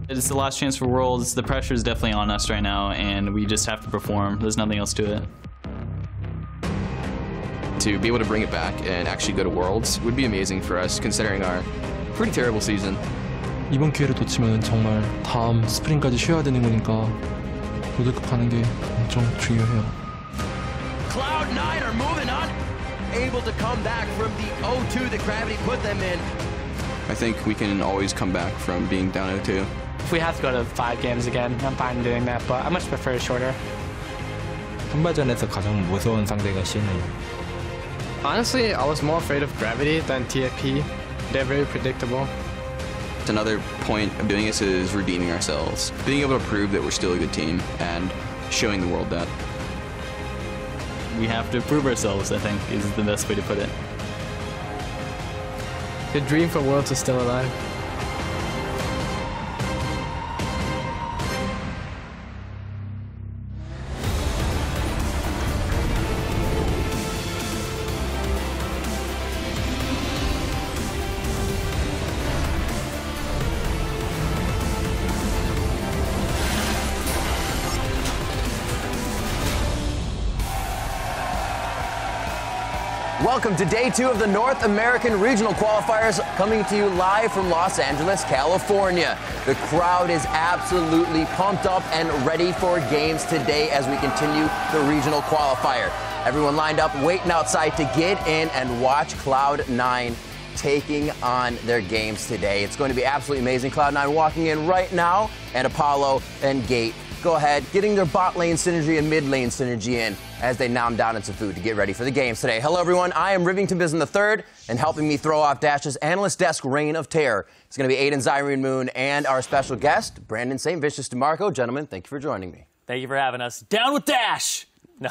It's the last chance for Worlds. The pressure is definitely on us right now, and we just have to perform. There's nothing else to it. To be able to bring it back and actually go to Worlds would be amazing for us, considering our pretty terrible season. 이번 기회를 놓치면 정말 다음 스프링까지 쉬어야 되는 거니까 월드컵 가는 게 엄청 중요해요. Cloud9 are moving on, able to come back from the 0-2 that Gravity put them in. I think we can always come back from being down 0-2. If we have to go to 5 games again, I'm fine doing that, but I much prefer shorter. 선발전에서 가장 무서운 상대가 CNA. Honestly, I was more afraid of Gravity than TFP. They're very predictable. Another point of doing this is redeeming ourselves. Being able to prove that we're still a good team and showing the world that. We have to prove ourselves, I think, is the best way to put it. The dream for Worlds is still alive. Welcome to day 2 of the North American Regional Qualifiers, coming to you live from Los Angeles, California. The crowd is absolutely pumped up and ready for games today as we continue the Regional Qualifier. Everyone lined up, waiting outside to get in and watch Cloud9 taking on their games today. It's going to be absolutely amazing. Cloud9 walking in right now, and Apollo and Gate go ahead, getting their bot lane synergy and mid lane synergy in as they nom down in some food to get ready for the games today. Hello, everyone. I am Rivington Bison III, and helping me throw off Dash's Analyst Desk Reign of Terror. It's going to be Aiden Zyrene Moon and our special guest, Brandon St. Vicious DeMarco. Gentlemen, thank you for joining me. Thank you for having us. Down with Dash! No,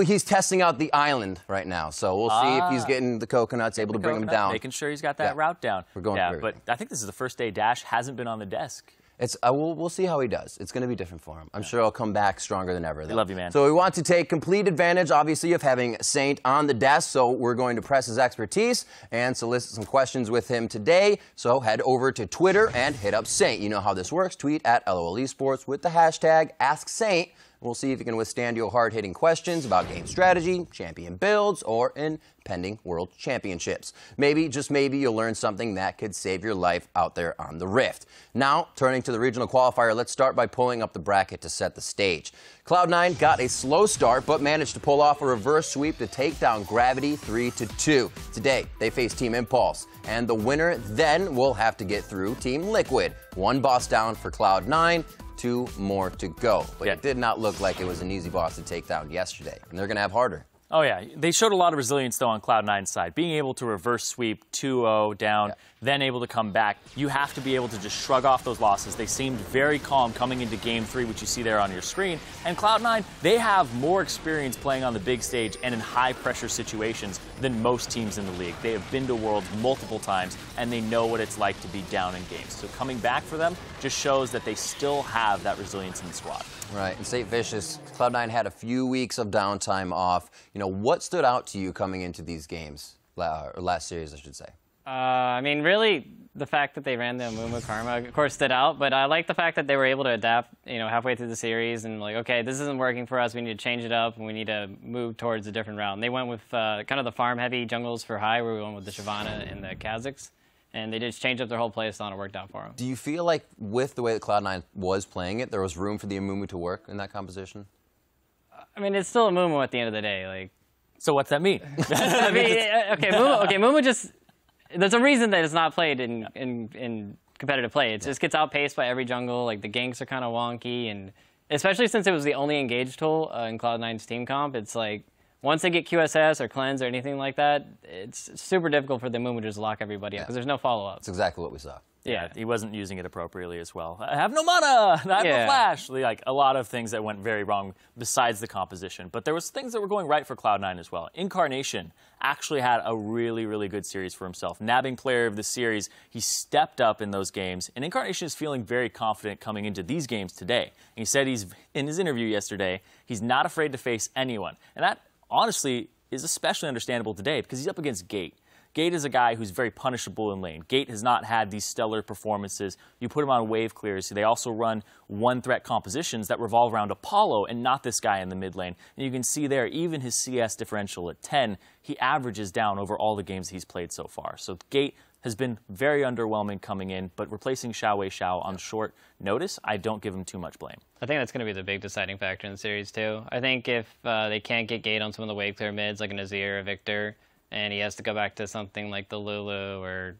He's testing out the island right now, so we'll see if he's getting the coconuts, able to bring him down. Making sure he's got that route down. We're going through but I think this is the first day Dash hasn't been on the desk. We'll see how he does. It's going to be different for him. I'm sure he'll come back stronger than ever. I love you, man. So we want to take complete advantage, obviously, of having Saint on the desk. So we're going to press his expertise and solicit some questions with him today. So head over to Twitter and hit up Saint. You know how this works. Tweet at LOL Esports with the hashtag AskSaint. We'll see if he can withstand your hard-hitting questions about game strategy, champion builds, or impending world championships. Maybe, just maybe, you'll learn something that could save your life out there on the Rift. Now, turning to the regional qualifier, let's start by pulling up the bracket to set the stage. Cloud9 got a slow start, but managed to pull off a reverse sweep to take down Gravity 3-2. Today, they face Team Impulse, and the winner then will have to get through Team Liquid. One boss down for Cloud9. 2 more to go. But it did not look like it was an easy boss to take down yesterday. And they're going to have harder. Oh, yeah. They showed a lot of resilience, though, on Cloud9's side. Being able to reverse sweep 2-0 down, then able to come back. You have to be able to just shrug off those losses. They seemed very calm coming into Game 3, which you see there on your screen. And Cloud9, they have more experience playing on the big stage and in high-pressure situations than most teams in the league. They have been to Worlds multiple times, and they know what it's like to be down in games. So coming back for them just shows that they still have that resilience in the squad. Right, and St. Vicious, Cloud9 had a few weeks of downtime off. You know, what stood out to you coming into these games, or last series, I should say? I mean, really, the fact that they ran the Amumu Karma, of course, stood out, but I like the fact that they were able to adapt, you know, halfway through the series and like, okay, this isn't working for us, we need to change it up, and we need to move towards a different route. And they went with kind of the farm-heavy jungles for high, where we went with the Shyvana and the Kazakhs. And they just changed up their whole play style and it worked out for them. Do you feel like with the way that Cloud9 was playing it, there was room for the Amumu to work in that composition? I mean, it's still Amumu at the end of the day. Like, so what's that mean? I mean, Mumu just, there's a reason that it's not played in competitive play. It just gets outpaced by every jungle. Like, the ganks are kind of wonky. And especially since it was the only engage tool in Cloud9's team comp, it's like, once they get QSS or cleanse or anything like that, it's super difficult for the Mumu to just lock everybody up because there's no follow-up. That's exactly what we saw. Yeah, he wasn't using it appropriately as well. I have no mana! I have no flash! Like, a lot of things that went very wrong besides the composition. But there was things that were going right for Cloud9 as well. Incarnation actually had a really, really good series for himself. Nabbing player of the series, he stepped up in those games. And Incarnation is feeling very confident coming into these games today. And he said in his interview yesterday, he's not afraid to face anyone. And that, honestly, is especially understandable today because he's up against Gate. Gate is a guy who's very punishable in lane. Gate has not had these stellar performances. You put him on wave clears. They also run one-threat compositions that revolve around Apollo and not this guy in the mid lane. And you can see there, even his CS differential at 10, he averages down over all the games he's played so far. So Gate has been very underwhelming coming in, but replacing Xiao on short notice, I don't give him too much blame. I think that's going to be the big deciding factor in the series, too. I think if they can't get Gate on some of the wave clear mids, like an Azir or Victor, and he has to go back to something like the Lulu or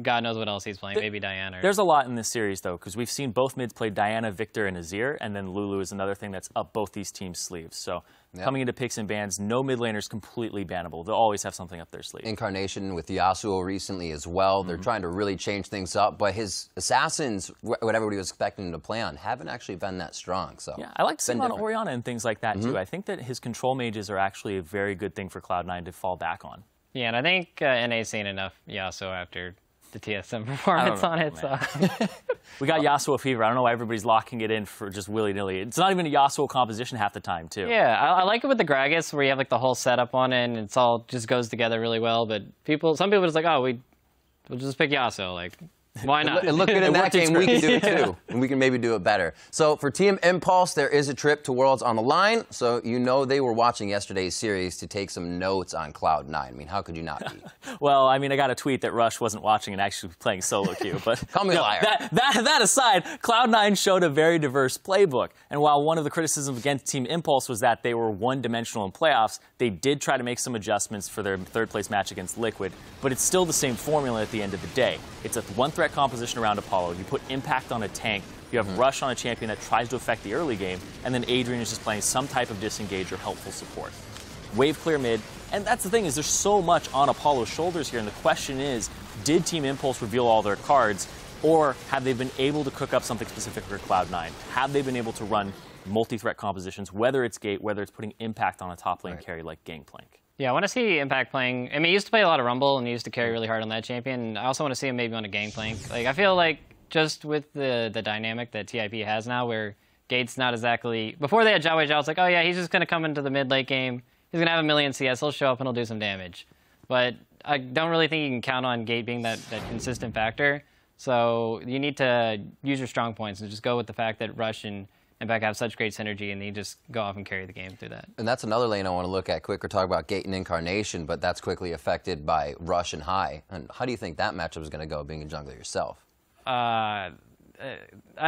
God knows what else he's playing, maybe Diana. There's a lot in this series, though, because we've seen both mids play Diana, Victor, and Azir, and then Lulu is another thing that's up both these teams' sleeves. So coming into picks and bans, no mid laner is completely bannable. They'll always have something up their sleeve. Incarnation with Yasuo recently as well. They're trying to really change things up, but his assassins, what everybody was expecting him to play on, haven't actually been that strong. So yeah, I like to see him on Orianna and things like that, too. I think that his control mages are actually a very good thing for Cloud9 to fall back on. Yeah, and I think NA's seen enough Yasuo after the TSM performance on it. So. We got Yasuo fever. I don't know why everybody's locking it in for just willy-nilly. It's not even a Yasuo composition half the time, too. Yeah, I like it with the Gragas, where you have like the whole setup on it, and it's all just goes together really well. But some people are just like, oh, we'll just pick Yasuo. Like, why not? And look good in that game, we can do it too. And we can maybe do it better. So for Team Impulse, there is a trip to Worlds on the line. So you know they were watching yesterday's series to take some notes on Cloud9. I mean, how could you not be? Well, I mean, I got a tweet that Rush wasn't watching and actually playing solo queue. But call me a liar. That aside, Cloud9 showed a very diverse playbook. And while one of the criticisms against Team Impulse was that they were one-dimensional in playoffs, they did try to make some adjustments for their third-place match against Liquid. But it's still the same formula at the end of the day. It's a one-threat composition around Apollo. You put impact on a tank. You have Rush on a champion that tries to affect the early game. And then Adrian is just playing some type of disengage or helpful support. Wave clear mid. And that's the thing, is there's so much on Apollo's shoulders here. And the question is, did Team Impulse reveal all their cards? Or have they been able to cook up something specific for Cloud9? Have they been able to run multi-threat compositions, whether it's Gate, whether it's putting impact on a top lane carry like Gangplank? Yeah, I want to see Impact playing. I mean, he used to play a lot of Rumble, and he used to carry really hard on that champion. I also want to see him maybe on a Gangplank. Like, I feel like just with the dynamic that TIP has now, where Gate's not exactly... Before they had Zhao Wei Zhao, it's like, oh yeah, he's just going to come into the mid-late game. He's going to have a million CS. He'll show up and he'll do some damage. But I don't really think you can count on Gate being that consistent factor. So you need to use your strong points and just go with the fact that Rush and Impact have such great synergy, and they just go off and carry the game through that. And that's another lane I want to look at quick. We're talking about Gate and Incarnation, but that's quickly affected by Rush and High. And how do you think that matchup is going to go, being a jungler yourself? I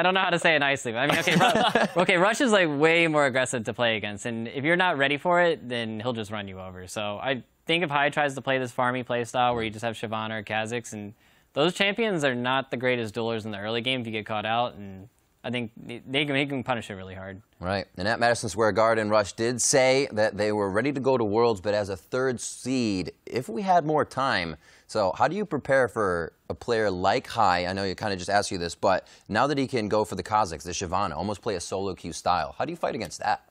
don't know how to say it nicely. But I mean, okay, Rush is like way more aggressive to play against, and if you're not ready for it, then he'll just run you over. So I think if High tries to play this farmy playstyle where you just have Shyvana or Kha'Zix, and those champions are not the greatest duelers in the early game if you get caught out, and I think he can punish it really hard. Right. And at Madison Square Garden, Rush did say that they were ready to go to Worlds, but as a third seed, if we had more time. So how do you prepare for a player like High? I know you kind of just asked you this, but now that he can go for the Kha'Zix, the Shyvana, almost play a solo queue style, how do you fight against that?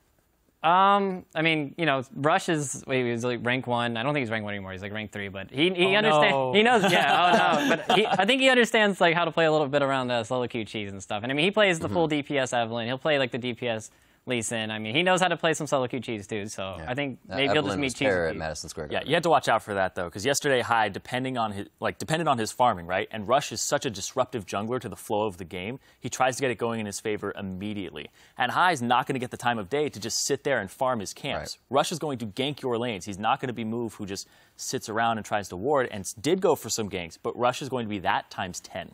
I mean, you know, Rush is he's like rank 1. I don't think he's rank 1 anymore. He's like rank 3, but he understands. No. He knows. Yeah, oh no. But I think he understands like how to play a little bit around solo queue cheese and stuff. And I mean, he plays the full DPS Evelynn. He'll play like the DPS Lee Sin. I mean, he knows how to play some solo queue cheese too. So yeah. I think maybe he'll just meet cheese at Madison Square Garden. Yeah, you have to watch out for that though, because yesterday High depended on his farming, right? And Rush is such a disruptive jungler to the flow of the game. He tries to get it going in his favor immediately. And High's not going to get the time of day to just sit there and farm his camps. Right. Rush is going to gank your lanes. He's not going to be Move who just sits around and tries to ward, and did go for some ganks, but Rush is going to be that times 10.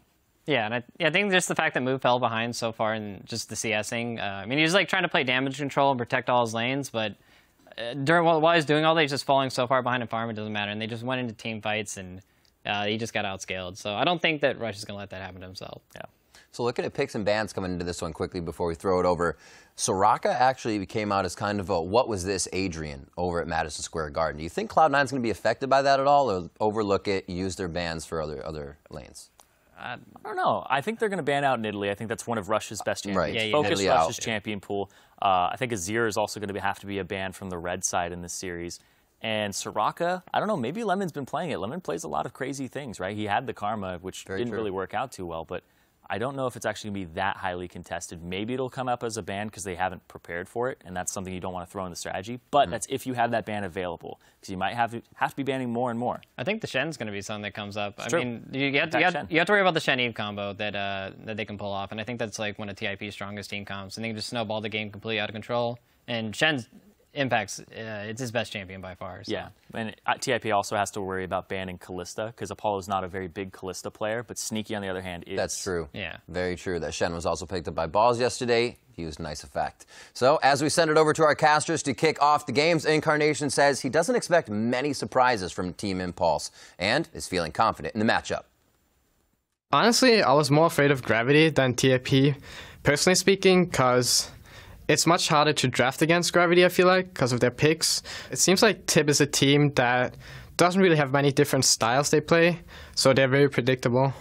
Yeah, and I think just the fact that Move fell behind so far in just the CSing. I mean, he was like trying to play damage control and protect all his lanes, but while he's doing all that, he's just falling so far behind in farm, it doesn't matter. And they just went into team fights, and he just got outscaled. So I don't think that Rush is going to let that happen to himself. Yeah. So looking at picks and bans coming into this one quickly before we throw it over, Soraka actually came out as kind of a what was this Adrian over at Madison Square Garden. Do you think Cloud9's going to be affected by that at all, or overlook it, use their bans for other lanes? I don't know. I think they're going to ban out Nidalee. I think that's one of Rush's best champions. Right. Yeah, Focus Nidalee Rush's out. champion pool. I think Azir is also going to have to be a ban from the red side in this series. And Soraka, I don't know, maybe Lemon's been playing it. Lemon plays a lot of crazy things, right? He had the Karma, which didn't really work out too well, but I don't know if it's actually going to be that highly contested. Maybe it'll come up as a ban because they haven't prepared for it, and that's something you don't want to throw in the strategy. But that's if you have that ban available, because you might have to be banning more and more. I think the Shen's going to be something that comes up. It's true. Mean, you have to worry about the Shen Eve combo that they can pull off, and I think that's like one of TIP's strongest team comps, and they can just snowball the game completely out of control. And Shen's Impact's it's his best champion by far. So. Yeah, and TIP also has to worry about banning Kalista because Apollo's not a very big Kalista player, but Sneaky on the other hand is. That's true. Yeah. Very true. That Shen was also picked up by Balls yesterday. Used nice effect. So as we send it over to our casters to kick off the games, Incarnation says he doesn't expect many surprises from Team Impulse and is feeling confident in the matchup. Honestly, I was more afraid of Gravity than TIP, personally speaking, because it's much harder to draft against Gravity, I feel like, because of their picks. It seems like TIP is a team that doesn't really have many different styles they play, so they're very predictable.